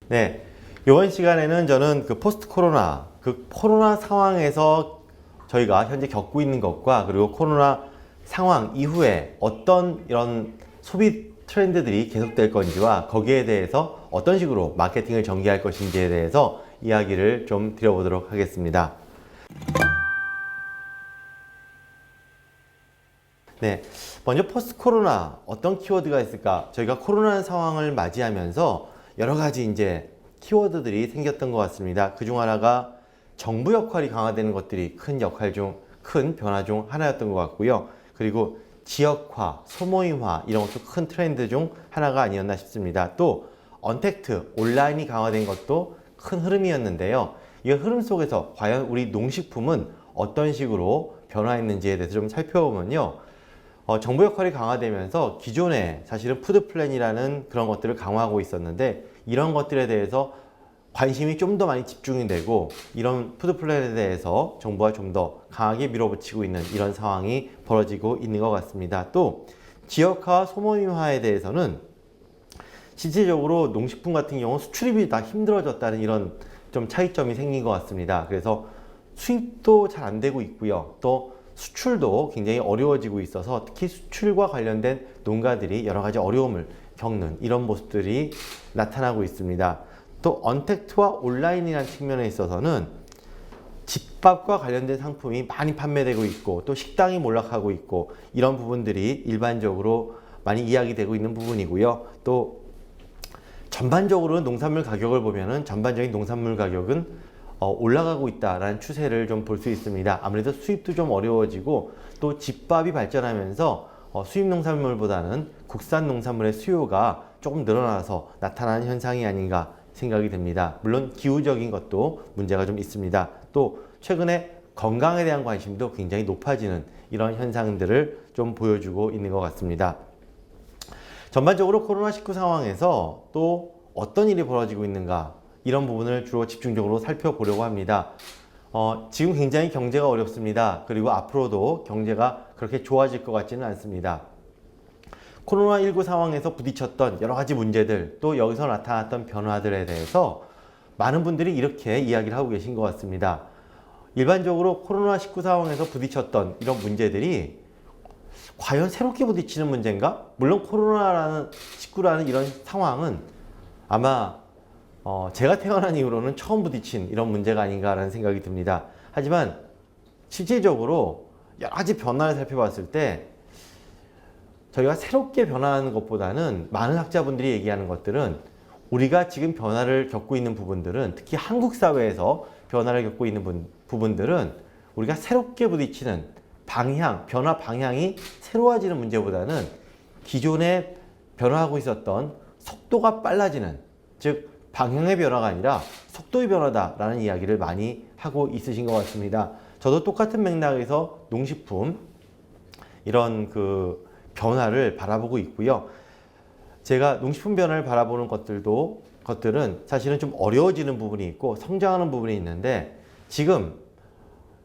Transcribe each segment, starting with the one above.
네, 이번 시간에는 저는 그 포스트 코로나, 그 코로나 상황에서 저희가 현재 겪고 있는 것과 그리고 코로나 상황 이후에 어떤 이런 소비 트렌드들이 계속될 건지와 거기에 대해서 어떤 식으로 마케팅을 전개할 것인지에 대해서 이야기를 좀 드려보도록 하겠습니다. 네, 먼저 포스트 코로나 어떤 키워드가 있을까? 저희가 코로나 상황을 맞이하면서 여러 가지 이제 키워드들이 생겼던 것 같습니다. 그중 하나가 정부 역할이 강화되는 것들이 큰 변화 중 하나였던 것 같고요. 그리고 지역화, 소모임화 이런 것도 큰 트렌드 중 하나가 아니었나 싶습니다. 또 언택트, 온라인이 강화된 것도 큰 흐름이었는데요. 이 흐름 속에서 과연 우리 농식품은 어떤 식으로 변화했는지에 대해서 좀 살펴보면요. 정부 역할이 강화되면서 기존에 사실은 푸드 플랜이라는 그런 것들을 강화하고 있었는데 이런 것들에 대해서 관심이 좀 더 많이 집중이 되고 이런 푸드 플랜에 대해서 정부가 좀 더 강하게 밀어붙이고 있는 이런 상황이 벌어지고 있는 것 같습니다. 또 지역화, 소모임화에 대해서는 실질적으로 농식품 같은 경우 수출입이 다 힘들어졌다는 이런 좀 차이점이 생긴 것 같습니다. 그래서 수입도 잘 안 되고 있고요. 또 수출도 굉장히 어려워지고 있어서 특히 수출과 관련된 농가들이 여러 가지 어려움을 겪는 이런 모습들이 나타나고 있습니다. 또 언택트와 온라인이라는 측면에 있어서는 집밥과 관련된 상품이 많이 판매되고 있고 또 식당이 몰락하고 있고 이런 부분들이 일반적으로 많이 이야기되고 있는 부분이고요. 또 전반적으로 농산물 가격을 보면은 전반적인 농산물 가격은 올라가고 있다라는 추세를 좀 볼 수 있습니다. 아무래도 수입도 좀 어려워지고 또 집밥이 발전하면서 수입 농산물보다는 국산 농산물의 수요가 조금 늘어나서 나타나는 현상이 아닌가 생각이 됩니다. 물론 기후적인 것도 문제가 좀 있습니다. 또 최근에 건강에 대한 관심도 굉장히 높아지는 이런 현상들을 좀 보여주고 있는 것 같습니다. 전반적으로 코로나19 상황에서 또 어떤 일이 벌어지고 있는가 이런 부분을 주로 집중적으로 살펴보려고 합니다. 지금 굉장히 경제가 어렵습니다. 그리고 앞으로도 경제가 그렇게 좋아질 것 같지는 않습니다. 코로나19 상황에서 부딪혔던 여러 가지 문제들, 또 여기서 나타났던 변화들에 대해서 많은 분들이 이렇게 이야기를 하고 계신 것 같습니다. 일반적으로 코로나19 상황에서 부딪혔던 이런 문제들이 과연 새롭게 부딪히는 문제인가? 물론 코로나19라는 이런 상황은 아마 제가 태어난 이후로는 처음 부딪힌 이런 문제가 아닌가라는 생각이 듭니다. 하지만 실질적으로 여러 가지 변화를 살펴봤을 때 저희가 새롭게 변화하는 것보다는 많은 학자분들이 얘기하는 것들은 우리가 지금 변화를 겪고 있는 부분들은 특히 한국 사회에서 변화를 겪고 있는 부분들은 우리가 새롭게 부딪히는 변화 방향이 새로워지는 문제보다는 기존에 변화하고 있었던 속도가 빨라지는, 즉 방향의 변화가 아니라 속도의 변화다라는 이야기를 많이 하고 있으신 것 같습니다. 저도 똑같은 맥락에서 농식품 이런 그 변화를 바라보고 있고요. 제가 농식품 변화를 바라보는 것들은 사실은 좀 어려워지는 부분이 있고 성장하는 부분이 있는데 지금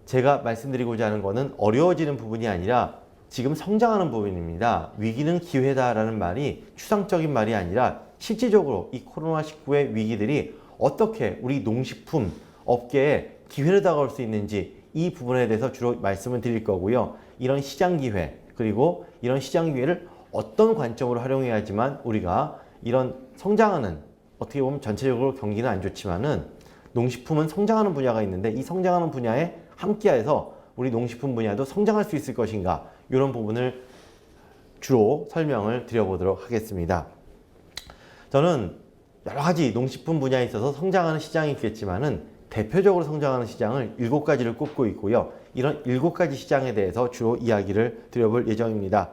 제가 말씀드리고자 하는 것은 어려워지는 부분이 아니라 지금 성장하는 부분입니다. 위기는 기회다라는 말이 추상적인 말이 아니라 실질적으로 이 코로나19의 위기들이 어떻게 우리 농식품 업계에 기회를 다가올 수 있는지 이 부분에 대해서 주로 말씀을 드릴 거고요. 이런 시장 기회, 그리고 이런 시장 기회를 어떤 관점으로 활용해야지만 우리가 이런 성장하는, 어떻게 보면 전체적으로 경기는 안 좋지만은 농식품은 성장하는 분야가 있는데 이 성장하는 분야에 함께해서 우리 농식품 분야도 성장할 수 있을 것인가, 이런 부분을 주로 설명을 드려보도록 하겠습니다. 저는 여러 가지 농식품 분야에 있어서 성장하는 시장이 있겠지만은 대표적으로 성장하는 시장을 7가지를 꼽고 있고요. 이런 7가지 시장에 대해서 주로 이야기를 드려볼 예정입니다.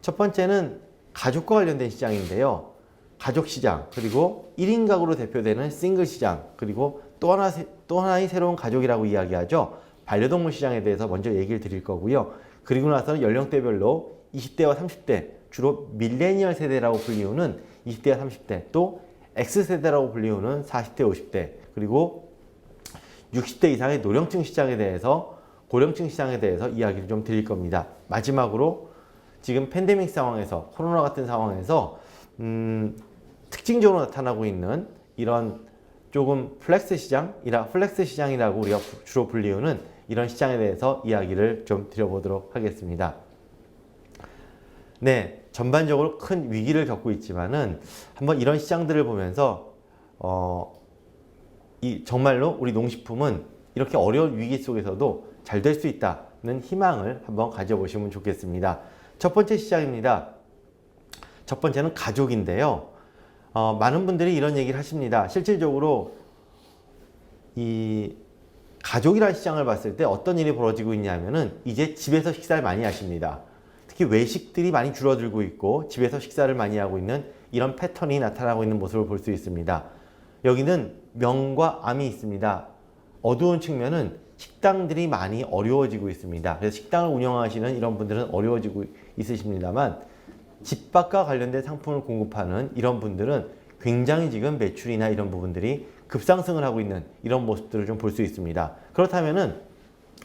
첫 번째는 가족과 관련된 시장인데요. 가족 시장, 그리고 1인 가구로 대표되는 싱글 시장, 그리고 또 하나의 새로운 가족이라고 이야기하죠. 반려동물 시장에 대해서 먼저 얘기를 드릴 거고요. 그리고 나서는 연령대별로 20대와 30대, 주로 밀레니얼 세대라고 불리우는 20대와 30대, 또 X세대라고 불리우는 40대, 50대, 그리고 60대 이상의 노령층 시장에 대해서, 고령층 시장에 대해서 이야기를 좀 드릴 겁니다. 마지막으로 지금 팬데믹 상황에서, 코로나 같은 상황에서 특징적으로 나타나고 있는 이런 조금 플렉스 시장이라고 우리가 주로 불리우는 이런 시장에 대해서 이야기를 좀 드려보도록 하겠습니다. 네, 전반적으로 큰 위기를 겪고 있지만은 한번 이런 시장들을 보면서 정말로 우리 농식품은 이렇게 어려운 위기 속에서도 잘 될 수 있다는 희망을 한번 가져보시면 좋겠습니다. 첫 번째 시장입니다. 첫 번째는 가족인데요. 많은 분들이 이런 얘기를 하십니다. 실질적으로 이 가족이라는 시장을 봤을 때 어떤 일이 벌어지고 있냐면은 이제 집에서 식사를 많이 하십니다. 특히 외식들이 많이 줄어들고 있고 집에서 식사를 많이 하고 있는 이런 패턴이 나타나고 있는 모습을 볼 수 있습니다. 여기는 명과 암이 있습니다. 어두운 측면은 식당들이 많이 어려워지고 있습니다. 그래서 식당을 운영하시는 이런 분들은 어려워지고 있으십니다만 집밥과 관련된 상품을 공급하는 이런 분들은 굉장히 지금 매출이나 이런 부분들이 급상승을 하고 있는 이런 모습들을 좀 볼 수 있습니다. 그렇다면은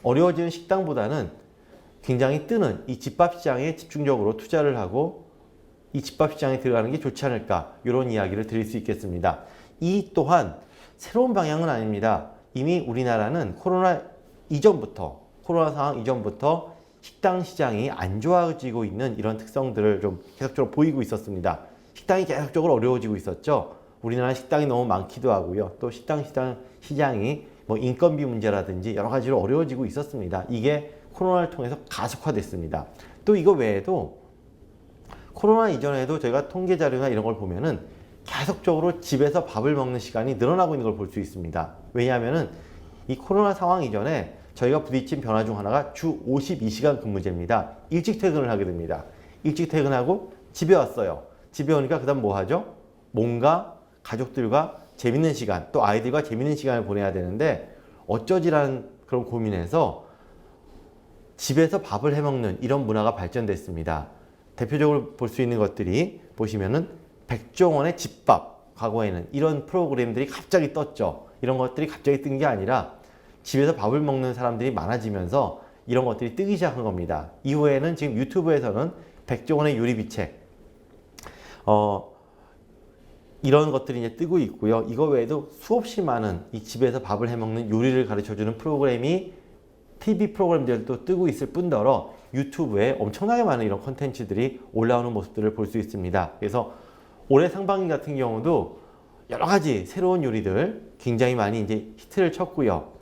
어려워지는 식당보다는 굉장히 뜨는 이 집밥 시장에 집중적으로 투자를 하고 이 집밥 시장에 들어가는 게 좋지 않을까, 이런 이야기를 드릴 수 있겠습니다. 이 또한 새로운 방향은 아닙니다. 이미 우리나라는 코로나 상황 이전부터 식당 시장이 안 좋아지고 있는 이런 특성들을 좀 계속적으로 보이고 있었습니다. 식당이 계속적으로 어려워지고 있었죠. 우리나라 식당이 너무 많기도 하고요. 또 시장이 뭐 인건비 문제라든지 여러 가지로 어려워지고 있었습니다. 이게 코로나를 통해서 가속화됐습니다. 또 이거 외에도 코로나 이전에도 저희가 통계 자료나 이런 걸 보면은 계속적으로 집에서 밥을 먹는 시간이 늘어나고 있는 걸 볼 수 있습니다. 왜냐하면은 이 코로나 상황 이전에 저희가 부딪힌 변화 중 하나가 주 52시간 근무제입니다. 일찍 퇴근을 하게 됩니다. 일찍 퇴근하고 집에 왔어요. 집에 오니까 그 다음 뭐 하죠? 뭔가 가족들과 재밌는 시간, 또 아이들과 재밌는 시간을 보내야 되는데 어쩌지라는 그런 고민에서 집에서 밥을 해먹는 이런 문화가 발전됐습니다. 대표적으로 볼 수 있는 것들이 보시면은 백종원의 집밥, 과거에는 이런 프로그램들이 갑자기 떴죠. 이런 것들이 갑자기 뜬 게 아니라 집에서 밥을 먹는 사람들이 많아지면서 이런 것들이 뜨기 시작한 겁니다. 이후에는 지금 유튜브에서는 백종원의 요리비책 이런 것들이 이제 뜨고 있고요. 이거 외에도 수없이 많은 이 집에서 밥을 해먹는 요리를 가르쳐주는 프로그램이 TV 프로그램들도 뜨고 있을 뿐더러 유튜브에 엄청나게 많은 이런 콘텐츠들이 올라오는 모습들을 볼 수 있습니다. 그래서 올해 상반기 같은 경우도 여러 가지 새로운 요리들 굉장히 많이 이제 히트를 쳤고요.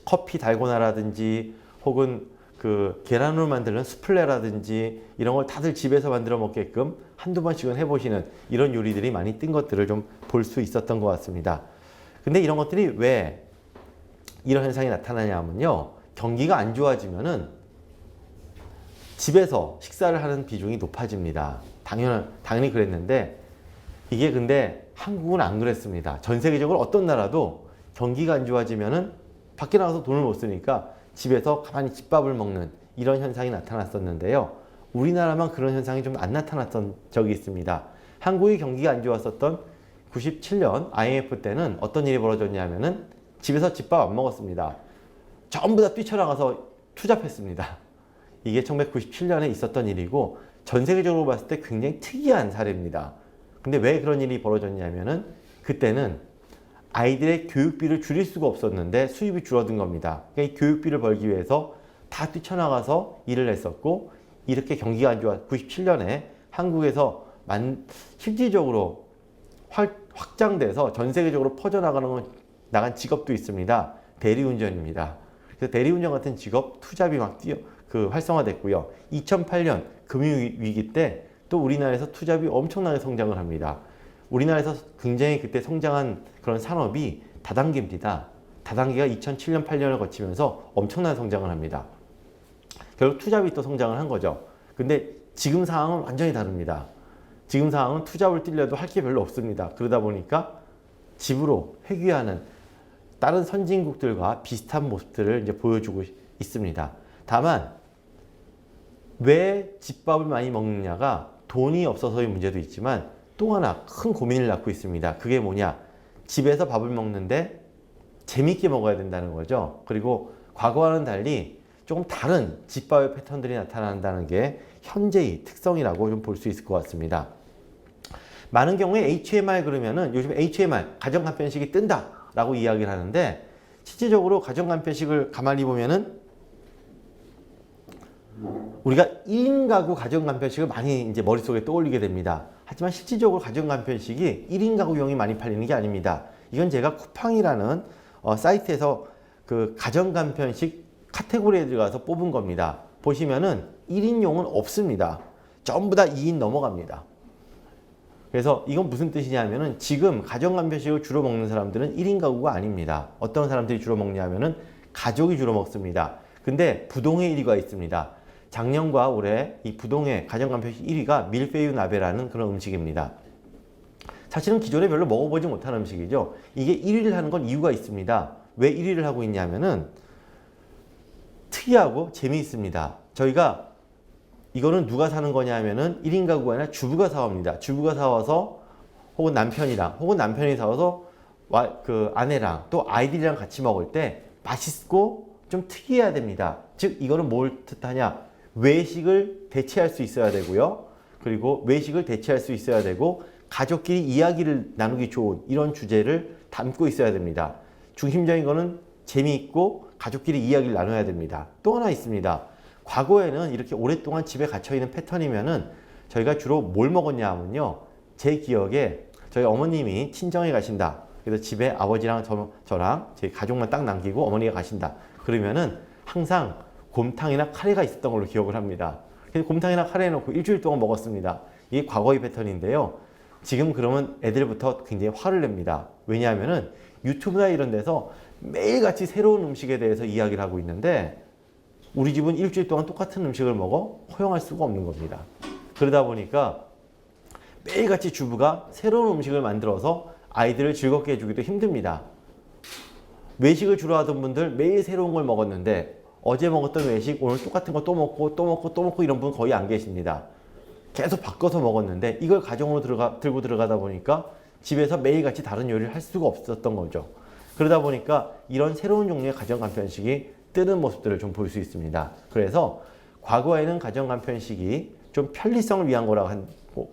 커피 달고나라든지 혹은 그 계란으로 만드는 수플레라든지 이런 걸 다들 집에서 만들어 먹게끔 한두 번씩은 해보시는 이런 요리들이 많이 뜬 것들을 좀 볼 수 있었던 것 같습니다. 근데 이런 것들이 왜 이런 현상이 나타나냐 하면요. 경기가 안 좋아지면은 집에서 식사를 하는 비중이 높아집니다. 당연히 그랬는데 이게 근데 한국은 안 그랬습니다. 전 세계적으로 어떤 나라도 경기가 안 좋아지면은 밖에 나가서 돈을 못 쓰니까 집에서 가만히 집밥을 먹는 이런 현상이 나타났었는데요. 우리나라만 그런 현상이 좀 안 나타났던 적이 있습니다. 한국의 경기가 안 좋았었던 97년 IMF 때는 어떤 일이 벌어졌냐면은 집에서 집밥 안 먹었습니다. 전부 다 뛰쳐나가서 투잡했습니다. 이게 1997년에 있었던 일이고 전 세계적으로 봤을 때 굉장히 특이한 사례입니다. 근데 왜 그런 일이 벌어졌냐면은 그때는 아이들의 교육비를 줄일 수가 없었는데 수입이 줄어든 겁니다. 그러니까 이 교육비를 벌기 위해서 다 뛰쳐나가서 일을 했었고 이렇게 경기가 안 좋아 97년에 한국에서 실질적으로 확장돼서 전 세계적으로 나간 직업도 있습니다. 대리운전입니다. 그래서 대리운전 같은 직업 투잡이 막 활성화됐고요. 2008년 금융위기 때 또 우리나라에서 투잡이 엄청나게 성장을 합니다. 우리나라에서 굉장히 그때 성장한 그런 산업이 다단계입니다. 다단계가 2007년, 8년을 거치면서 엄청난 성장을 합니다. 결국 투잡이 또 성장을 한 거죠. 근데 지금 상황은 완전히 다릅니다. 지금 상황은 투잡을 뛰려도 할 게 별로 없습니다. 그러다 보니까 집으로 회귀하는 다른 선진국들과 비슷한 모습들을 이제 보여주고 있습니다. 다만 왜 집밥을 많이 먹느냐가 돈이 없어서의 문제도 있지만 또 하나 큰 고민을 낳고 있습니다. 그게 뭐냐? 집에서 밥을 먹는데 재밌게 먹어야 된다는 거죠. 그리고 과거와는 달리 조금 다른 집밥의 패턴들이 나타난다는 게 현재의 특성이라고 좀 볼 수 있을 것 같습니다. 많은 경우에 HMR 그러면은 요즘 HMR 가정간편식이 뜬다라고 이야기를 하는데 실질적으로 가정간편식을 가만히 보면은 우리가 1인 가구 가정간편식을 많이 이제 머릿속에 떠올리게 됩니다. 하지만 실질적으로 가정간편식이 1인 가구용이 많이 팔리는 게 아닙니다. 이건 제가 쿠팡이라는 사이트에서 그 가정간편식 카테고리에 들어가서 뽑은 겁니다. 보시면은 1인용은 없습니다. 전부 다 2인 넘어갑니다. 그래서 이건 무슨 뜻이냐면은 지금 가정간편식을 주로 먹는 사람들은 1인 가구가 아닙니다. 어떤 사람들이 주로 먹냐면은 가족이 주로 먹습니다. 근데 부동의 1위가 있습니다. 작년과 올해 이 부동의 가정간편식 1위가 밀푀유 나베라는 그런 음식입니다. 사실은 기존에 별로 먹어보지 못한 음식이죠. 이게 1위를 하는 건 이유가 있습니다. 왜 1위를 하고 있냐면은 특이하고 재미있습니다. 저희가 이거는 누가 사는 거냐면은 1인 가구가 아니라 주부가 사옵니다. 주부가 사와서 혹은 남편이랑 혹은 남편이 사와서 그 아내랑 또 아이들이랑 같이 먹을 때 맛있고 좀 특이해야 됩니다. 즉 이거는 뭘 뜻하냐? 외식을 대체할 수 있어야 되고요. 그리고 외식을 대체할 수 있어야 되고 가족끼리 이야기를 나누기 좋은 이런 주제를 담고 있어야 됩니다. 중심적인 거는 재미있고 가족끼리 이야기를 나눠야 됩니다. 또 하나 있습니다. 과거에는 이렇게 오랫동안 집에 갇혀있는 패턴이면은 저희가 주로 뭘 먹었냐 하면요. 제 기억에 저희 어머님이 친정에 가신다. 그래서 집에 아버지랑 저랑 제 가족만 딱 남기고 어머니가 가신다. 그러면은 항상 곰탕이나 카레가 있었던 걸로 기억을 합니다. 그래서 곰탕이나 카레 해놓고 일주일 동안 먹었습니다. 이게 과거의 패턴인데요. 지금 그러면 애들부터 굉장히 화를 냅니다. 왜냐하면은 유튜브나 이런 데서 매일같이 새로운 음식에 대해서 이야기를 하고 있는데 우리 집은 일주일 동안 똑같은 음식을 먹어 허용할 수가 없는 겁니다. 그러다 보니까 매일같이 주부가 새로운 음식을 만들어서 아이들을 즐겁게 해주기도 힘듭니다. 외식을 주로 하던 분들 매일 새로운 걸 먹었는데 어제 먹었던 외식 오늘 똑같은 거 또 먹고 또 먹고 또 먹고 이런 분 거의 안 계십니다. 계속 바꿔서 먹었는데 이걸 가정으로 들고 들어가다 보니까 집에서 매일같이 다른 요리를 할 수가 없었던 거죠. 그러다 보니까 이런 새로운 종류의 가정간편식이 뜨는 모습들을 좀 볼 수 있습니다. 그래서 과거에는 가정간편식이 좀 편리성을 위한 거라고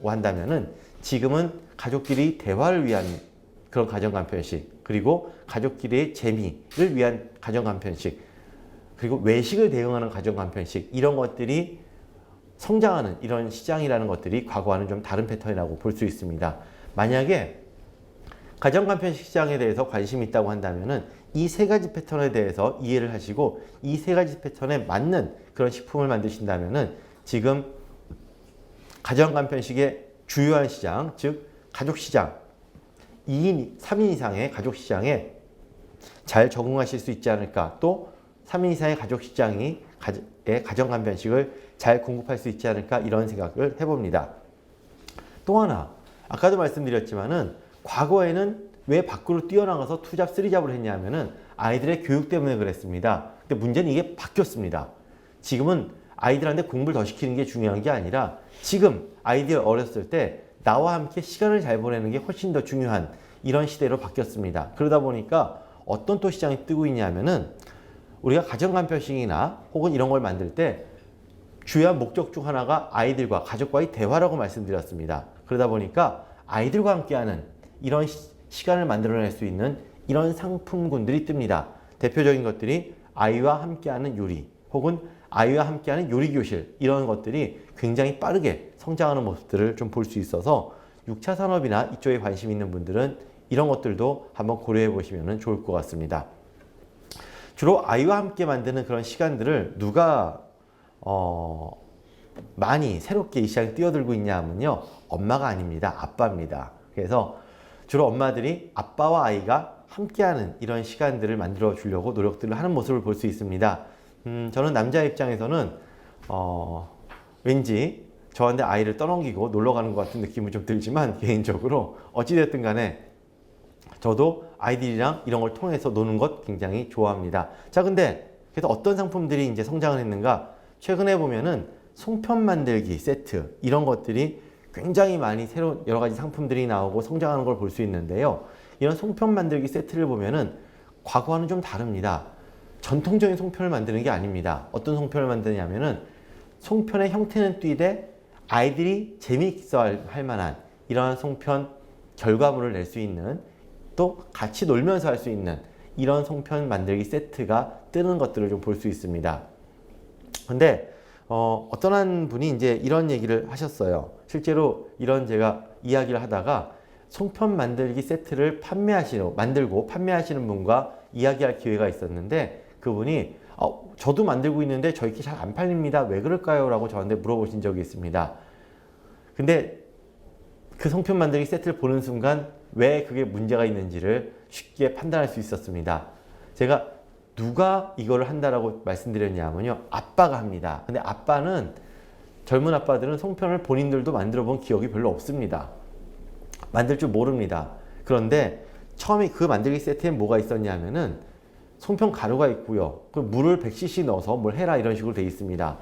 한다면은 지금은 가족끼리 대화를 위한 그런 가정간편식, 그리고 가족끼리의 재미를 위한 가정간편식, 그리고 외식을 대응하는 가정간편식, 이런 것들이 성장하는 이런 시장이라는 것들이 과거와는 좀 다른 패턴이라고 볼 수 있습니다. 만약에 가정간편식 시장에 대해서 관심이 있다고 한다면은 이 세 가지 패턴에 대해서 이해를 하시고 이 세 가지 패턴에 맞는 그런 식품을 만드신다면은 지금 가정간편식의 주요한 시장, 즉 가족시장, 2인, 3인 이상의 가족시장에 잘 적응하실 수 있지 않을까, 또 3인 이상의 가족시장이 가정간편식을 잘 공급할 수 있지 않을까, 이런 생각을 해봅니다. 또 하나, 아까도 말씀드렸지만은 과거에는 왜 밖으로 뛰어나가서 투잡, 쓰리잡을 했냐면은 아이들의 교육 때문에 그랬습니다. 근데 문제는 이게 바뀌었습니다. 지금은 아이들한테 공부를 더 시키는 게 중요한 게 아니라 지금 아이들이 어렸을 때 나와 함께 시간을 잘 보내는 게 훨씬 더 중요한 이런 시대로 바뀌었습니다. 그러다 보니까 어떤 또 시장이 뜨고 있냐면은 우리가 가정간편식이나 혹은 이런 걸 만들 때 주요한 목적 중 하나가 아이들과 가족과의 대화라고 말씀드렸습니다. 그러다 보니까 아이들과 함께하는 이런 시간을 만들어낼 수 있는 이런 상품군들이 뜹니다. 대표적인 것들이 아이와 함께하는 요리 혹은 아이와 함께하는 요리교실, 이런 것들이 굉장히 빠르게 성장하는 모습들을 좀 볼 수 있어서 6차 산업이나 이쪽에 관심 있는 분들은 이런 것들도 한번 고려해 보시면 좋을 것 같습니다. 주로 아이와 함께 만드는 그런 시간들을 누가 많이 새롭게 이 시장에 뛰어들고 있냐 하면요, 엄마가 아닙니다. 아빠입니다. 그래서 주로 엄마들이 아빠와 아이가 함께하는 이런 시간들을 만들어 주려고 노력들을 하는 모습을 볼 수 있습니다. 저는 남자 입장에서는 왠지 저한테 아이를 떠넘기고 놀러 가는 것 같은 느낌은 좀 들지만, 개인적으로 어찌됐든 간에 저도 아이들이랑 이런 걸 통해서 노는 것 굉장히 좋아합니다. 자, 근데 그래서 어떤 상품들이 이제 성장을 했는가? 최근에 보면은 송편 만들기 세트, 이런 것들이 굉장히 많이 새로운 여러 가지 상품들이 나오고 성장하는 걸 볼 수 있는데요. 이런 송편 만들기 세트를 보면은 과거와는 좀 다릅니다. 전통적인 송편을 만드는 게 아닙니다. 어떤 송편을 만드냐면은 송편의 형태는 띠되 아이들이 재미있어 할 만한 이러한 송편 결과물을 낼 수 있는, 또 같이 놀면서 할 수 있는 이런 송편 만들기 세트가 뜨는 것들을 좀 볼 수 있습니다. 근데 어떤 한 분이 이제 이런 얘기를 하셨어요. 실제로 이런 제가 이야기를 하다가 송편 만들기 세트를 만들고 판매하시는 분과 이야기할 기회가 있었는데, 그분이 저도 만들고 있는데 저렇게 잘 안 팔립니다. 왜 그럴까요? 라고 저한테 물어보신 적이 있습니다. 근데 그 송편 만들기 세트를 보는 순간 왜 그게 문제가 있는지를 쉽게 판단할 수 있었습니다. 제가 누가 이거를 한다라고 말씀드렸냐면요, 아빠가 합니다. 근데 젊은 아빠들은 송편을 본인들도 만들어 본 기억이 별로 없습니다. 만들 줄 모릅니다. 그런데 처음에 그 만들기 세트에 뭐가 있었냐면은 송편 가루가 있고요, 그 물을 100cc 넣어서 뭘 해라 이런 식으로 되어 있습니다.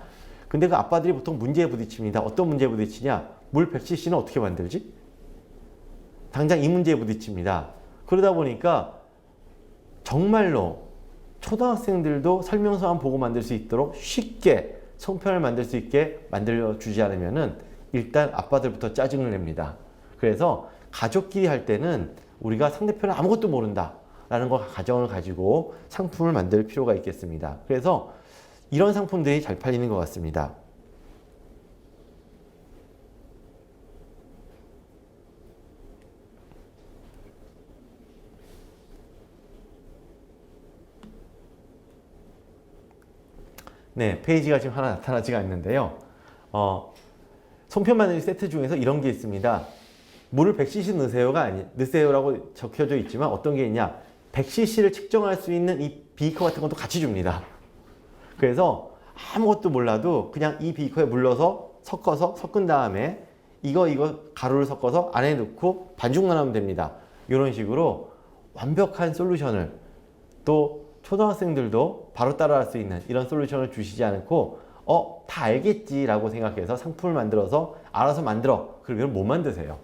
근데 그 아빠들이 보통 문제에 부딪힙니다. 어떤 문제에 부딪히냐? 물 100cc는 어떻게 만들지? 당장 이 문제에 부딪힙니다. 그러다 보니까 정말로 초등학생들도 설명서만 보고 만들 수 있도록 쉽게 송편을 만들 수 있게 만들어주지 않으면은 일단 아빠들부터 짜증을 냅니다. 그래서 가족끼리 할 때는 우리가 상대편은 아무것도 모른다 라는 가정을 가지고 상품을 만들 필요가 있겠습니다. 그래서 이런 상품들이 잘 팔리는 것 같습니다. 네, 페이지가 지금 하나 나타나지가 않는데요. 송편 만들기 세트 중에서 이런 게 있습니다. 물을 100cc 넣으세요라고 적혀져 있지만 어떤 게 있냐? 100cc를 측정할 수 있는 이 비커 같은 것도 같이 줍니다. 그래서 아무것도 몰라도 그냥 이 비커에 물 넣어서 섞은 다음에 이거 가루를 섞어서 안에 넣고 반죽만 하면 됩니다. 이런 식으로 완벽한 솔루션을, 또 초등학생들도 바로 따라할 수 있는 이런 솔루션을 주시지 않고 다 알겠지라고 생각해서 상품을 만들어서 알아서 만들어, 그러면 못 만드세요.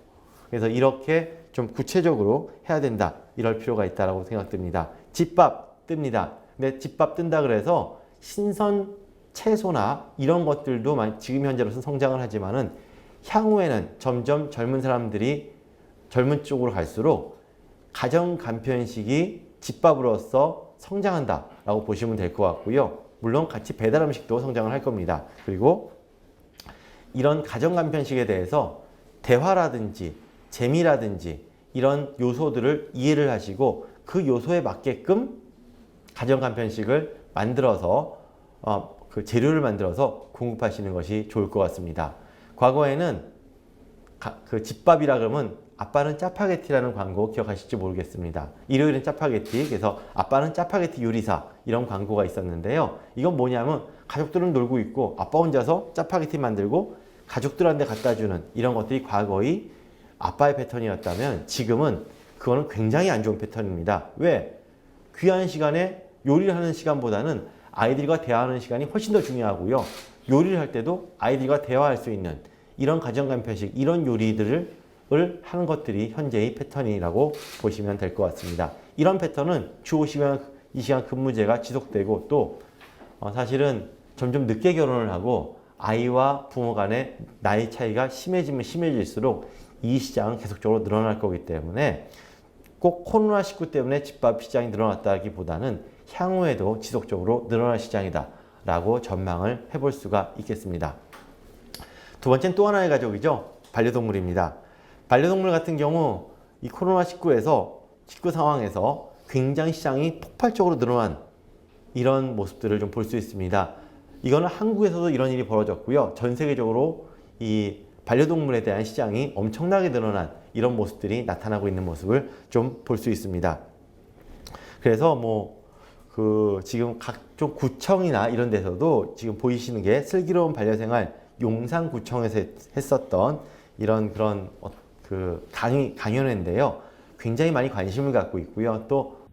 그래서 이렇게 좀 구체적으로 해야 된다, 이럴 필요가 있다고 생각됩니다. 집밥 뜹니다. 근데 집밥 뜬다 그래서 신선 채소나 이런 것들도 지금 현재로서는 성장을 하지만은 향후에는 점점 젊은 쪽으로 갈수록 가정 간편식이 집밥으로서 성장한다라고 보시면 될 것 같고요. 물론 같이 배달 음식도 성장을 할 겁니다. 그리고 이런 가정 간편식에 대해서 대화라든지 재미라든지 이런 요소들을 이해를 하시고 그 요소에 맞게끔 가정 간편식을 만들어서 그 재료를 만들어서 공급하시는 것이 좋을 것 같습니다. 과거에는 그 집밥이라 그러면 아빠는 짜파게티라는 광고 기억하실지 모르겠습니다. 일요일은 짜파게티, 그래서 아빠는 짜파게티 요리사, 이런 광고가 있었는데요. 이건 뭐냐면 가족들은 놀고 있고 아빠 혼자서 짜파게티 만들고 가족들한테 갖다 주는 이런 것들이 과거의 아빠의 패턴이었다면 지금은 그거는 굉장히 안 좋은 패턴입니다. 왜? 귀한 시간에 요리를 하는 시간보다는 아이들과 대화하는 시간이 훨씬 더 중요하고요. 요리를 할 때도 아이들과 대화할 수 있는 이런 가정간편식, 이런 요리들을 하는 것들이 현재의 패턴이라고 보시면 될 것 같습니다. 이런 패턴은 주 52시간 근무제가 지속되고, 또 사실은 점점 늦게 결혼을 하고 아이와 부모 간의 나이 차이가 심해지면 심해질수록 이 시장은 계속적으로 늘어날 거기 때문에 꼭 코로나19 때문에 집밥 시장이 늘어났다기보다는 향후에도 지속적으로 늘어날 시장이다 라고 전망을 해볼 수가 있겠습니다. 두 번째는 또 하나의 가족이죠. 반려동물입니다. 반려동물 같은 경우 이 코로나19 상황에서 굉장히 시장이 폭발적으로 늘어난 이런 모습들을 좀 볼 수 있습니다. 이거는 한국에서도 이런 일이 벌어졌고요. 전 세계적으로 이 반려동물에 대한 시장이 엄청나게 늘어난 이런 모습들이 나타나고 있는 모습을 좀 볼 수 있습니다. 그래서 지금 각종 구청이나 이런 데서도 지금 보이시는 게 슬기로운 반려생활 용산구청에서 했었던 그런 강연회인데요. 굉장히 많이 관심을 갖고 있고요. 또